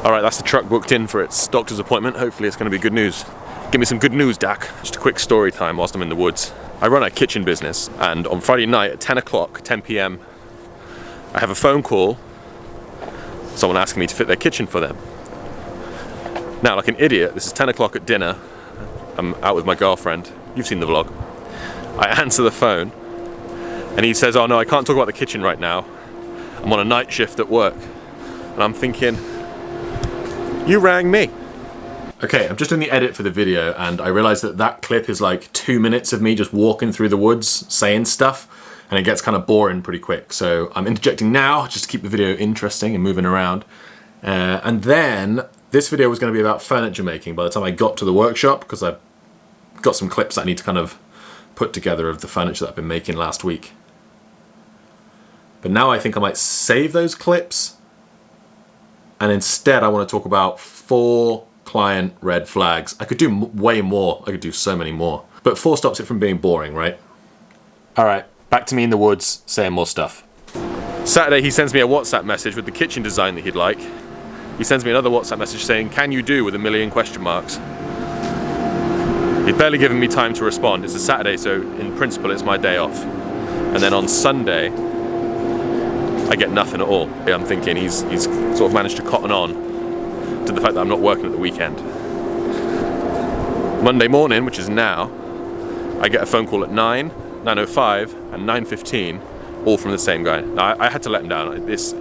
Alright, that's the truck booked in for its doctor's appointment. Hopefully it's going to be good news. Give me some good news, Dak. Just a quick story time whilst I'm in the woods. I run a kitchen business, and on Friday night at 10 o'clock, 10 p.m, I have a phone call, someone asking me to fit their kitchen for them. Now, like an idiot, this is 10 o'clock at dinner, I'm out with my girlfriend, you've seen the vlog. I answer the phone, and he says, oh no, I can't talk about the kitchen right now. I'm on a night shift at work. And I'm thinking, you rang me. Okay, I'm just doing the edit for the video, and I realized that that clip is like 2 minutes of me just walking through the woods, saying stuff, and it gets kind of boring pretty quick. So I'm interjecting now, just to keep the video interesting and moving around. And then, this video was going to be about furniture making by the time I got to the workshop, because I've got some clips that I need to kind of put together of the furniture that I've been making last week. But now I think I might save those clips, and instead I want to talk about 4 client red flags. I could do way more. I could do so many more. But 4 stops it from being boring, right? Alright, back to me in the woods, saying more stuff. Saturday he sends me a WhatsApp message with the kitchen design that he'd like. He sends me another WhatsApp message saying, can you do, with a million question marks. He'd barely given me time to respond. It's a Saturday, so in principle it's my day off. And then on Sunday, I get nothing at all. I'm thinking he's sort of managed to cotton on to the fact that I'm not working at the weekend. Monday morning, which is now, I get a phone call at 9, 9:05 and 9:15, all from the same guy. Now, I had to let him down. It's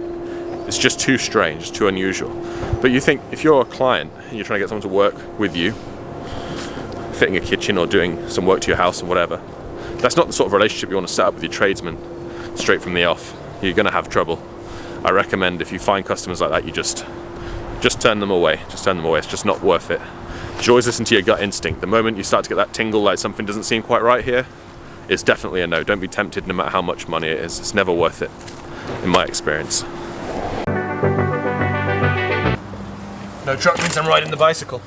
just too strange, too unusual. But you think, if you're a client and you're trying to get someone to work with you, fitting a kitchen or doing some work to your house or whatever, that's not the sort of relationship you want to set up with your tradesman straight from the off. You're going to have trouble. I recommend if you find customers like that, you just turn them away. Just turn them away. It's just not worth it. You should always listen to your gut instinct. The moment you start to get that tingle like something doesn't seem quite right here, it's definitely a no. Don't be tempted no matter how much money it is. It's never worth it, in my experience. No truck means I'm riding the bicycle.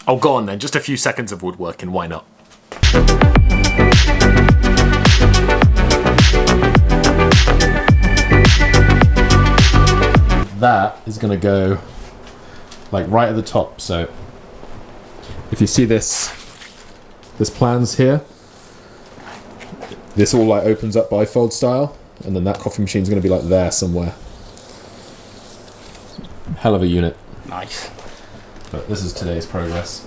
Oh, go on then, just a few seconds of woodworking, why not? That is gonna go like right at the top, so if you see this plans here, this all like opens up bifold style, and then that coffee machine is gonna be like there somewhere. Hell of a unit. Nice. But this is today's progress.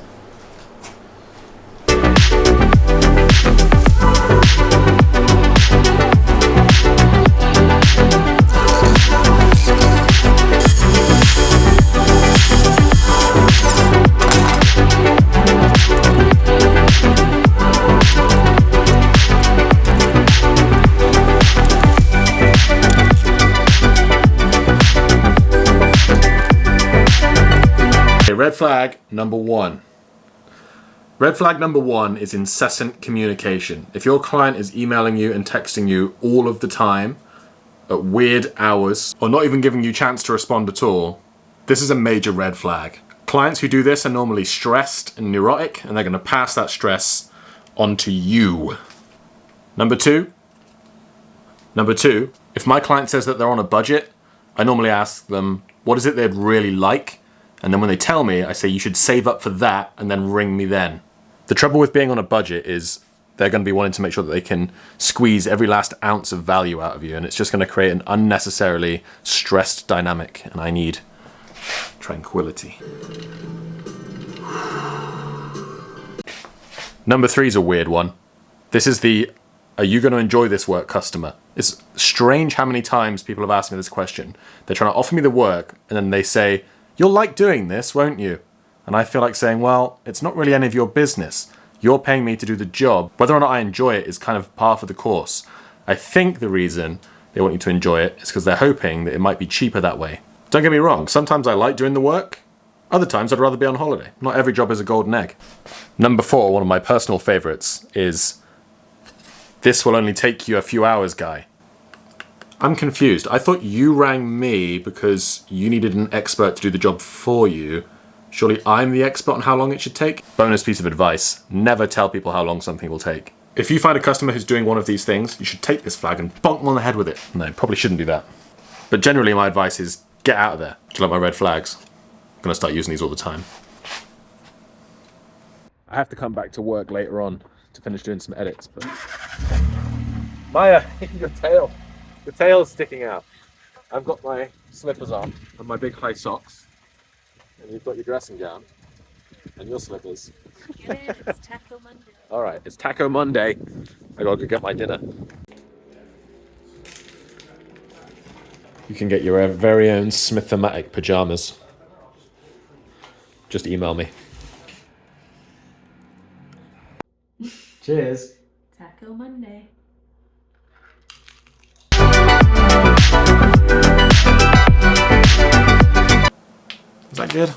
Red flag number 1. Red flag number 1 is incessant communication. If your client is emailing you and texting you all of the time at weird hours, or not even giving you a chance to respond at all, this is a major red flag. Clients who do this are normally stressed and neurotic, and they're going to pass that stress onto you. Number two, if my client says that they're on a budget, I normally ask them, what is it they'd really like? And then when they tell me, I say, you should save up for that and then ring me then. The trouble with being on a budget is they're going to be wanting to make sure that they can squeeze every last ounce of value out of you, and it's just going to create an unnecessarily stressed dynamic, and I need tranquility. Number 3 is a weird one. This is the, are you going to enjoy this work customer? It's strange how many times people have asked me this question. They're trying to offer me the work, and then they say, you'll like doing this, won't you? And I feel like saying, well, it's not really any of your business. You're paying me to do the job. Whether or not I enjoy it is kind of par for the course. I think the reason they want you to enjoy it is because they're hoping that it might be cheaper that way. Don't get me wrong, sometimes I like doing the work. Other times I'd rather be on holiday. Not every job is a golden egg. Number 4, one of my personal favorites, is this will only take you a few hours, guy. I'm confused. I thought you rang me because you needed an expert to do the job for you, Surely I'm the expert on how long it should take? Bonus piece of advice, never tell people how long something will take. If you find a customer who's doing one of these things, you should take this flag and bonk them on the head with it. No, probably shouldn't do that. But generally my advice is get out of there. Do you like my red flags? I'm gonna start using these all the time. I have to come back to work later on to finish doing some edits, but... Maya, your tail. The tail's sticking out. I've got my slippers on and my big high socks. And you've got your dressing gown and your slippers. Get in, it's Taco Monday. All right, it's Taco Monday. I gotta go get my dinner. You can get your very own Smith-O-Matic pajamas. Just email me. Cheers. Taco Monday. Is that good?